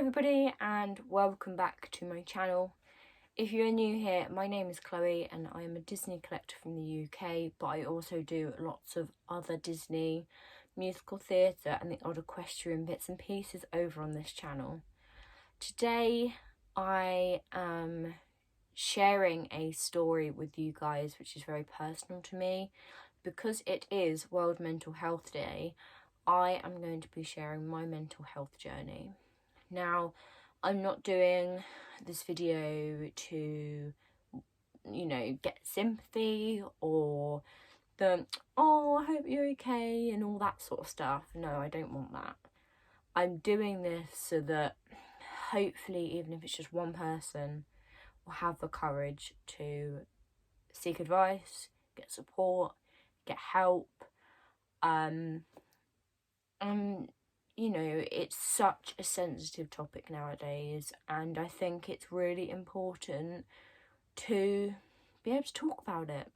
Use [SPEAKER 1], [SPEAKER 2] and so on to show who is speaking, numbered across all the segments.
[SPEAKER 1] everybody and welcome back to my channel. If you're new here, my name is Chloe and I am a Disney collector from the UK, but I also do lots of other Disney, musical theatre and the odd equestrian bits and pieces over on this channel. Today I am sharing a story with you guys which is very personal to me. Because it is World Mental Health Day, I am going to be sharing my mental health journey. Now, I'm not doing this video to, get sympathy or oh, I hope you're okay and all that sort of stuff. No, I don't want that. I'm doing this so that hopefully, even if it's just one person, will have the courage to seek advice, get support, get help. It's such a sensitive topic nowadays, and I think it's really important to be able to talk about it.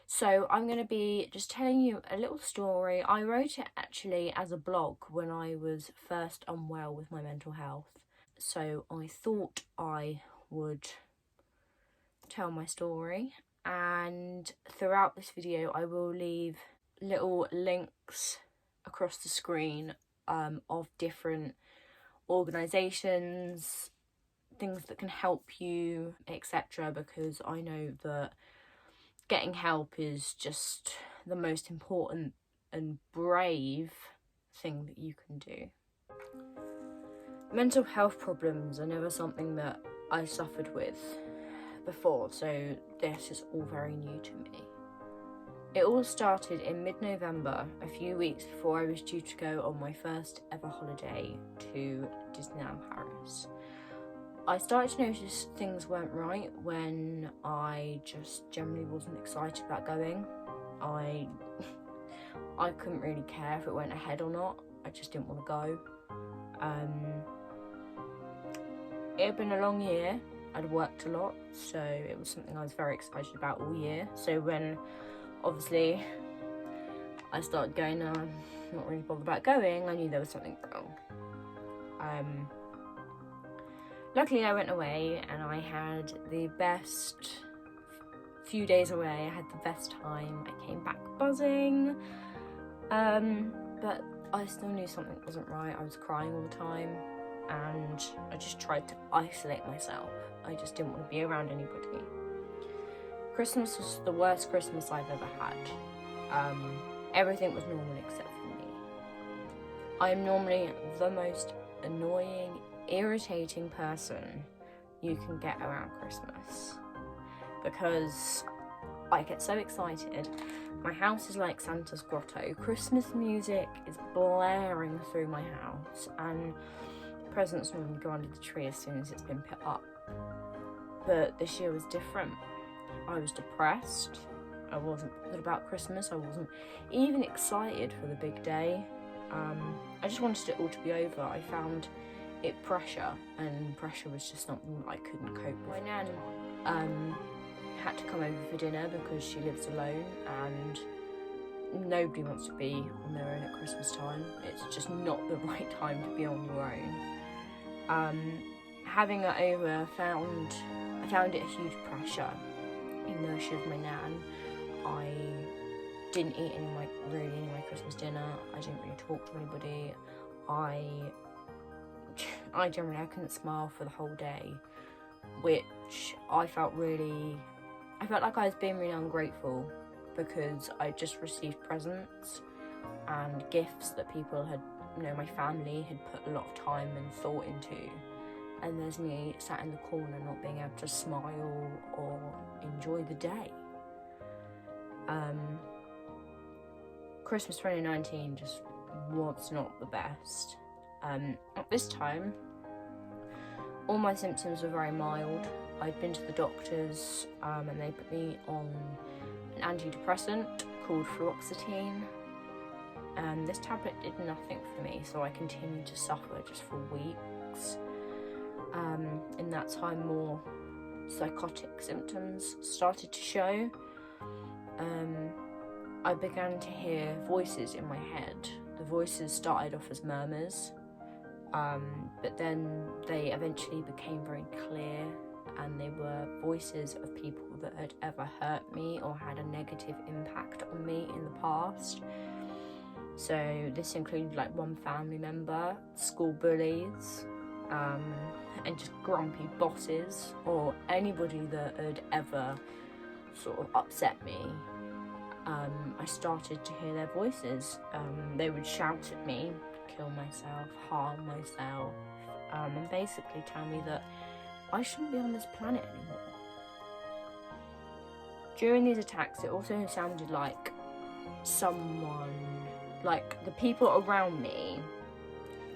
[SPEAKER 1] So I'm going to be just telling you a little story. I wrote it actually as a blog when I was first unwell with my mental health. So I thought I would tell my story, and throughout this video I will leave little links across the screen of different organisations, things that can help you, etc., because I know that getting help is just the most important and brave thing that you can do. Mental health problems are never something that I suffered with before, so this is all very new to me. It all started in mid-November, a few weeks before I was due to go on my first ever holiday to Disneyland Paris. I started to notice things weren't right when I just generally wasn't excited about going. I couldn't really care if it went ahead or not. I just didn't want to go. It had been a long year. I'd worked a lot, so it was something I was very excited about all year. So when obviously I started going, I'm not really bothered about going, I knew there was something wrong. Luckily I went away and I had the best few days away. I had the best time. I came back buzzing, but I still knew something wasn't right. I was crying all the time and I just tried to isolate myself. I just didn't want to be around anybody. Christmas was the worst Christmas I've ever had. Everything was normal except for me. I am normally the most annoying, irritating person you can get around Christmas because I get so excited. My house is like Santa's grotto. Christmas music is blaring through my house and presents normally go under the tree as soon as it's been put up. But this year was different. I was depressed. I wasn't bothered about Christmas. I wasn't even excited for the big day. I just wanted it all to be over. I found it pressure, and pressure was just something that I couldn't cope with. My nan had to come over for dinner because she lives alone and nobody wants to be on their own at Christmas time. It's just not the right time to be on your own. Having her over, I found it a huge pressure. Even though she was my nan, I didn't eat any of my Christmas dinner. I didn't really talk to anybody. I generally couldn't smile for the whole day, which I felt like I was being really ungrateful because I just received presents and gifts that people had, my family had put a lot of time and thought into. And there's me sat in the corner not being able to smile or enjoy the day. Christmas 2019 just was not the best. At this time, all my symptoms were very mild. I'd been to the doctors and they put me on an antidepressant called fluoxetine. This tablet did nothing for me, so I continued to suffer just for weeks. In that time, more psychotic symptoms started to show. I began to hear voices in my head. The voices started off as murmurs, But then they eventually became very clear, and they were voices of people that had ever hurt me or had a negative impact on me in the past. So this included like one family member, school bullies, and just grumpy bosses, or anybody that had ever sort of upset me. I started to hear their voices. They would shout at me, kill myself, harm myself, and basically tell me that I shouldn't be on this planet anymore. During these attacks, it also sounded like someone, like the people around me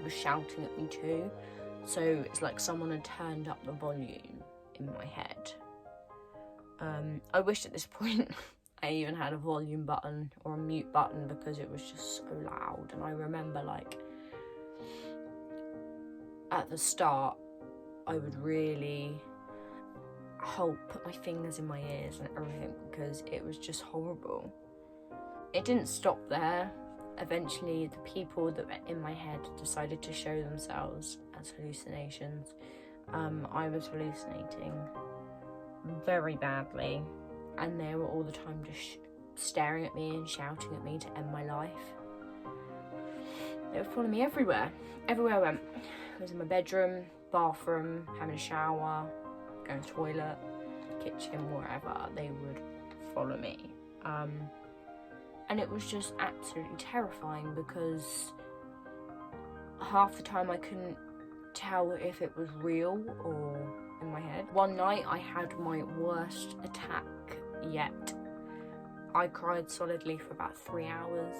[SPEAKER 1] were shouting at me too. So it's like someone had turned up the volume in my head. I wish at this point I even had a volume button or a mute button, because it was just so loud. And I remember, like, at the start, I would really put my fingers in my ears and everything, because it was just horrible. It didn't stop there. Eventually, the people that were in my head decided to show themselves as hallucinations. I was hallucinating very badly, and they were all the time just staring at me and shouting at me to end my life. They would follow me everywhere. Everywhere I went. I was in my bedroom, bathroom, having a shower, going to the toilet, kitchen, wherever. They would follow me. And it was just absolutely terrifying, because half the time I couldn't tell if it was real or in my head. One night I had my worst attack yet. I cried solidly for about 3 hours.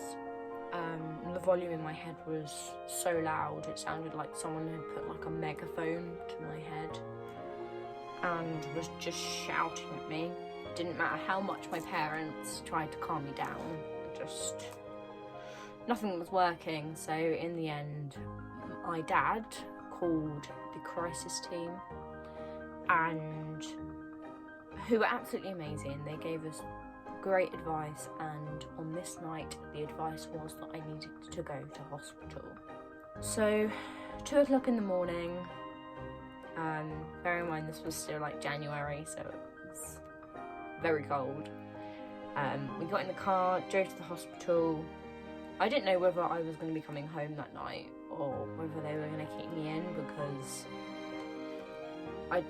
[SPEAKER 1] The volume in my head was so loud, it sounded like someone had put like a megaphone to my head and was just shouting at me. It didn't matter how much my parents tried to calm me down, nothing was working. So in the end, my dad called the crisis team, and who were absolutely amazing. They gave us great advice, and on this night the advice was that I needed to go to hospital. So 2 o'clock in the morning, bear in mind this was still like January, so it was very cold. We got in the car, drove to the hospital. I didn't know whether I was going to be coming home that night or whether they were going to keep me in, because I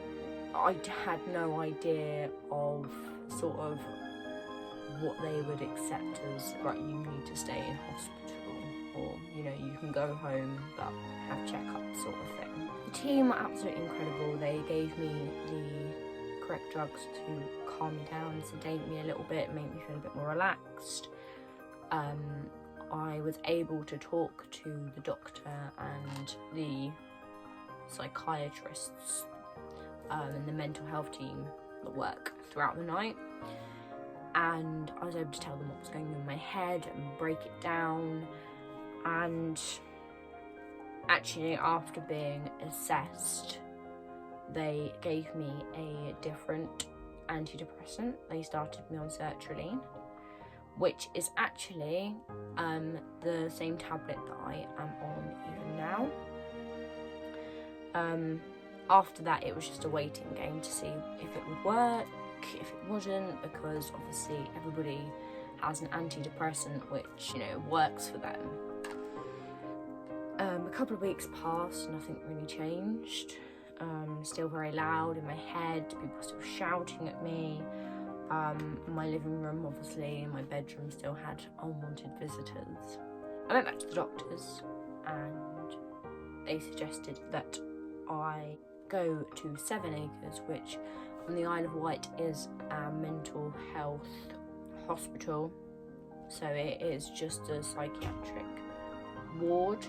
[SPEAKER 1] had no idea of sort of what they would accept as, right, you need to stay in hospital, or, you know, you can go home but have checkups sort of thing. The team were absolutely incredible. They gave me the correct drugs to calm me down, sedate me a little bit, make me feel a bit more relaxed. I was able to talk to the doctor and the psychiatrists and the mental health team that work throughout the night, and I was able to tell them what was going on in my head and break it down. And actually, after being assessed, they gave me a different antidepressant. They started me on sertraline, which is actually the same tablet that I am on even now. After that, it was just a waiting game to see if it would work, if it wouldn't, because obviously everybody has an antidepressant which, you know, works for them. A couple of weeks passed, nothing really changed. Still very loud in my head, people still shouting at me. My living room, obviously, and my bedroom still had unwanted visitors. I went back to the doctors, and they suggested that I go to 7 Acres, which on the Isle of Wight is a mental health hospital. So it is just a psychiatric ward.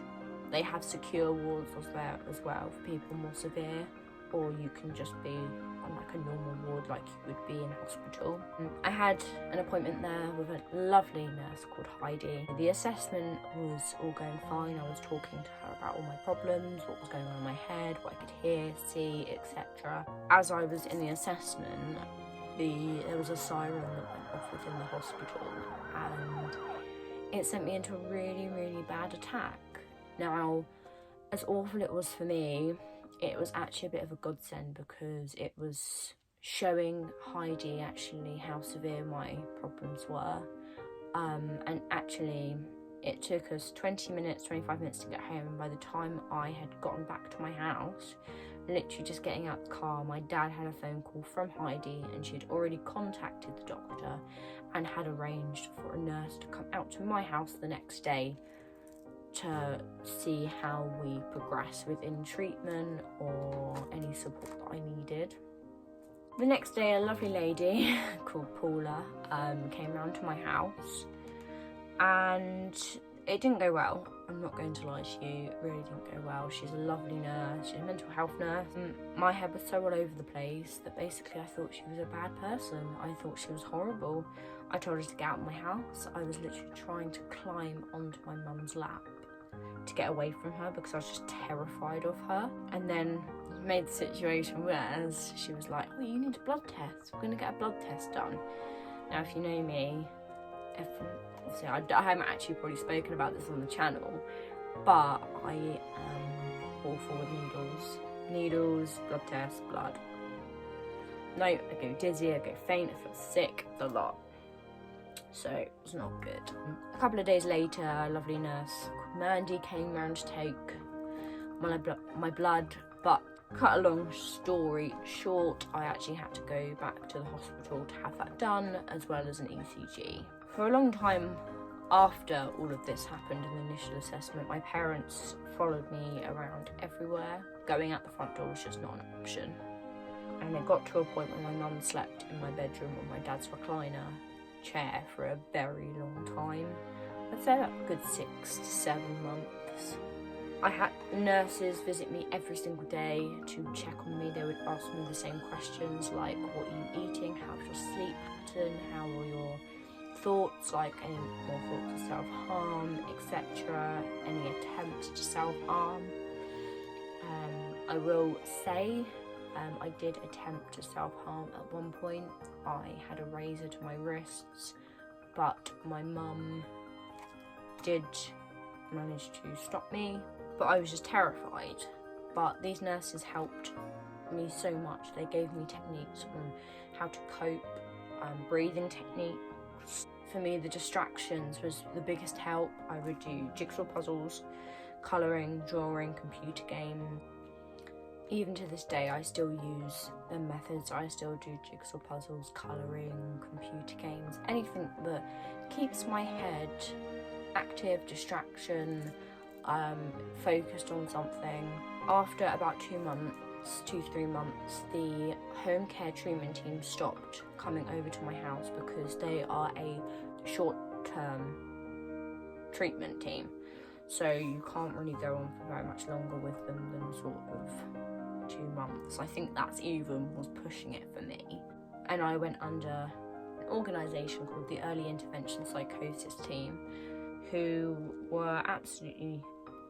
[SPEAKER 1] They have secure wards as well for people more severe, or you can just be on like a normal ward like you would be in hospital. I had an appointment there with a lovely nurse called Heidi. The assessment was all going fine. I was talking to her about all my problems, what was going on in my head, what I could hear, see, etc. As I was in the assessment, there was a siren that went off within the hospital, and it sent me into a really, really bad attack. Now, as awful it was for me, it was actually a bit of a godsend because it was showing Heidi actually how severe my problems were. And actually it took us 25 minutes to get home, and by the time I had gotten back to my house, literally just getting out the car, my dad had a phone call from Heidi and she had already contacted the doctor and had arranged for a nurse to come out to my house the next day to see how we progress within treatment or any support that I needed. The next day, a lovely lady called Paula came round to my house, and it didn't go well. I'm not going to lie to you, it really didn't go well. She's a lovely nurse, she's a mental health nurse. My head was so all over the place that basically I thought she was a bad person. I thought she was horrible. I told her to get out of my house. I was literally trying to climb onto my mum's lap to get away from her because I was just terrified of her. And then made the situation worse. She was like, oh, you need a blood test. We're going to get a blood test done. Now, if you know me, obviously I haven't actually probably spoken about this on the channel, but I am awful with needles. Needles, blood tests, blood. No, I go dizzy, I go faint, I feel sick, the lot. So it's not good. A couple of days later, a lovely nurse called Mandy came round to take my blood, but cut a long story short, I actually had to go back to the hospital to have that done, as well as an ECG. For a long time after all of this happened in the initial assessment, my parents followed me around everywhere. Going out the front door was just not an option. And it got to a point where my mum slept in my bedroom on my dad's recliner chair for a very long time. I'd say like a good 6 to 7 months. I had nurses visit me every single day to check on me. They would ask me the same questions like, what are you eating, how's your sleep pattern, how are your thoughts, like any more thoughts of self-harm, etc., any attempts to self-harm. I will say I did attempt to self-harm at one point. I had a razor to my wrists, but my mum did manage to stop me, but I was just terrified. But these nurses helped me so much. They gave me techniques on how to cope, breathing techniques. For me, the distractions was the biggest help. I would do jigsaw puzzles, colouring, drawing, computer games. Even to this day, I still use the methods. I still do jigsaw puzzles, colouring, computer games, anything that keeps my head active, distraction, focused on something. After about 2 to 3 months, the home care treatment team stopped coming over to my house because they are a short-term treatment team. So you can't really go on for very much longer with them than sort of 2 months. I think that's even was pushing it for me. And I went under an organisation called the Early Intervention Psychosis Team, who were absolutely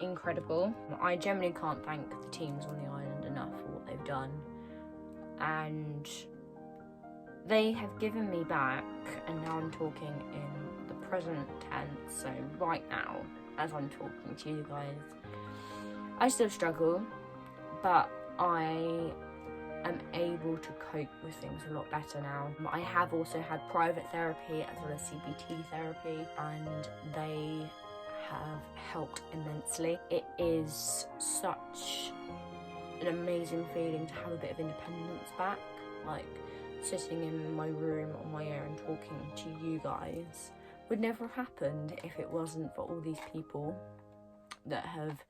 [SPEAKER 1] incredible. I generally can't thank the teams on the island enough for what they've done. And they have given me back, and now I'm talking in the present tense, so right now, as I'm talking to you guys, I still struggle, but I am able to cope with things a lot better now. I have also had private therapy as well as CBT therapy, and they have helped immensely. It is such an amazing feeling to have a bit of independence back, like sitting in my room on my own talking to you guys would never have happened if it wasn't for all these people that have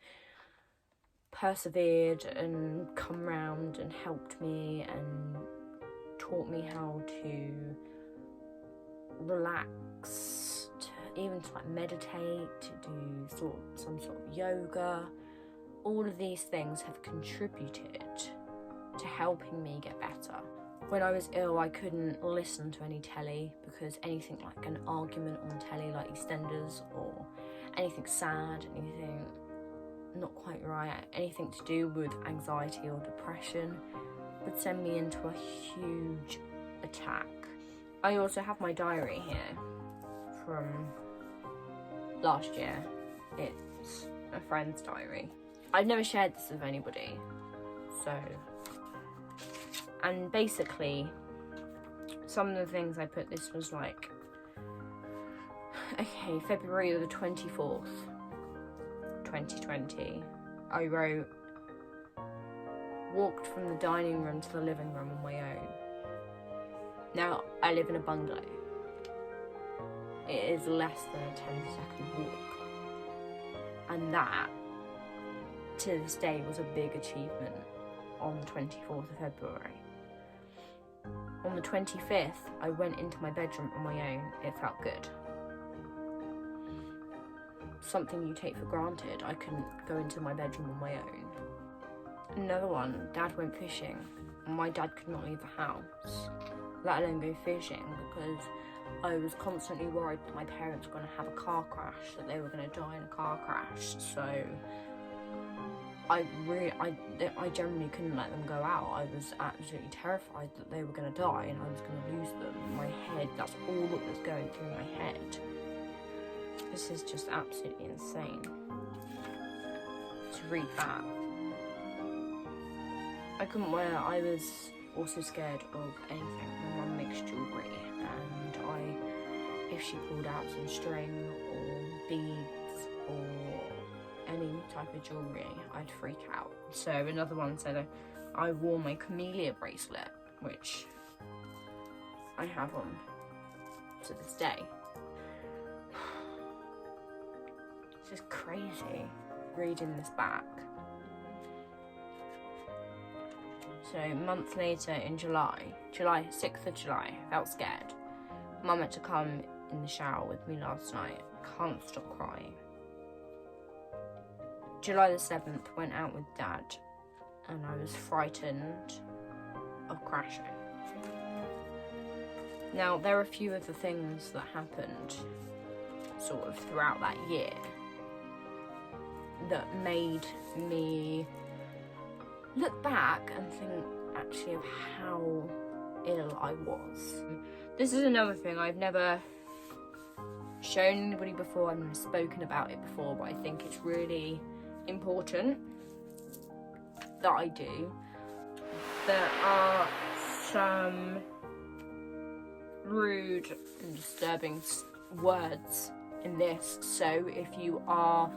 [SPEAKER 1] persevered and come round and helped me and taught me how to relax, even to like meditate, to do some sort of yoga. All of these things have contributed to helping me get better. When I was ill, I couldn't listen to any telly because anything like an argument on telly, like EastEnders, or anything sad, anything not quite right, anything to do with anxiety or depression would send me into a huge attack. I also have my diary here from last year. It's a friend's diary. I've never shared this with anybody, so, and basically, some of the things I put, this was like, okay, February the 24th, 2020, I wrote, walked from the dining room to the living room on my own. Now, I live in a bungalow. It is less than a 10-second walk. And that, to this day, was a big achievement on the 24th of February. On the 25th, I went into my bedroom on my own. It felt good. Something you take for granted. I couldn't go into my bedroom on my own. Another one, Dad went fishing. My dad could not leave the house, let alone go fishing, because I was constantly worried that my parents were going to have a car crash, that they were going to die in a car crash. So I generally couldn't let them go out. I was absolutely terrified that they were going to die and I was going to lose them. In my head, that's all that was going through my head. This is just absolutely insane to read that. I couldn't wear, I was also scared of anything. My mum makes jewellery, and if she pulled out some string or beads or any type of jewellery, I'd freak out. So another one said I wore my camellia bracelet, which I have on to this day. It's just crazy reading this back. So a month later in July, 6th of July, felt scared. Mum had to come in the shower with me last night. Can't stop crying. July the 7th, went out with Dad, and I was frightened of crashing. Now, there are a few of the things that happened sort of throughout that year that made me look back and think actually of how ill I was. This is another thing, I've never shown anybody before, I've never spoken about it before, but I think it's really important that I do. There are some rude and disturbing words in this, so if you are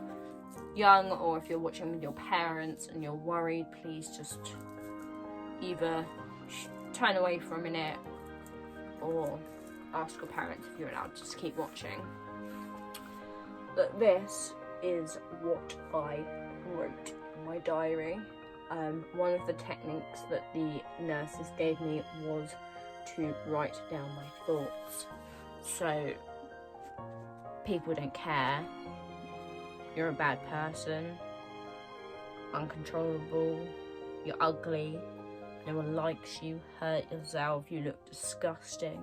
[SPEAKER 1] young or if you're watching with your parents and you're worried, please just either turn away for a minute or ask your parents if you're allowed to just keep watching. But this is what I wrote in my diary. One of the techniques that the nurses gave me was to write down my thoughts. So people don't care, you're a bad person, uncontrollable, you're ugly, no one likes you, hurt yourself, you look disgusting,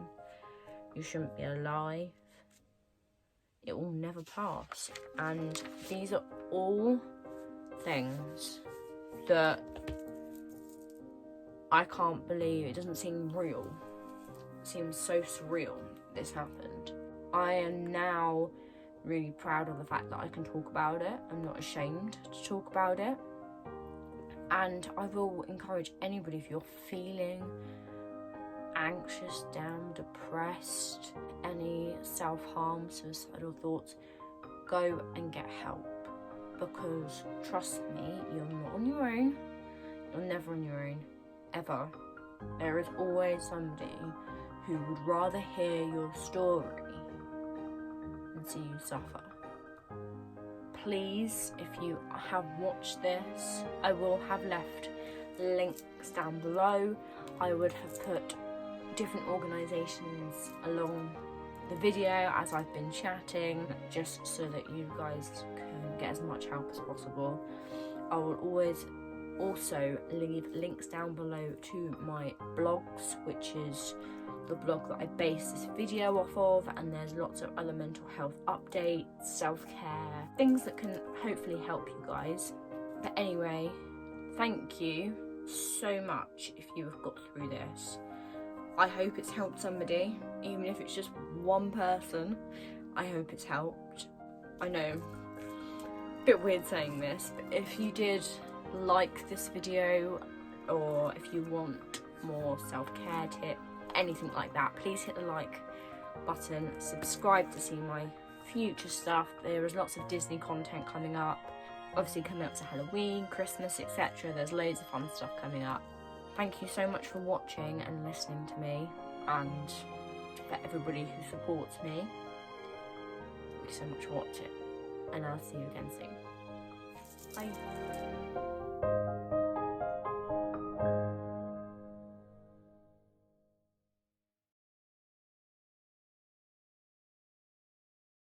[SPEAKER 1] you shouldn't be alive, it will never pass. And these are all things that I can't believe. It doesn't seem real. It seems so surreal this happened. I am now really proud of the fact that I can talk about it. I'm not ashamed to talk about it. And I will encourage anybody, if you're feeling anxious, down, depressed, any self-harm, suicidal thoughts, go and get help. Because trust me, you're not on your own. You're never on your own, ever. There is always somebody who would rather hear your story than see you suffer. Please, if you have watched this, I will have left links down below. I would have put different organisations along the video as I've been chatting, just so that you guys can get as much help as possible. I will always also leave links down below to my blogs, which is the blog that I base this video off of, and there's lots of other mental health updates, self-care, things that can hopefully help you guys. But anyway, thank you so much if you have got through this. I hope it's helped somebody, even if it's just one person. I hope it's helped. I know bit weird saying this, but if you did like this video, or if you want more self-care tips, anything like that, please hit the like button, subscribe to see my future stuff. There is lots of Disney content coming up, obviously coming up to Halloween, Christmas, etc. There's loads of fun stuff coming up. Thank you so much for watching and listening to me, and for everybody who supports me. Thank you so much for watching, and I'll see you again soon. Bye.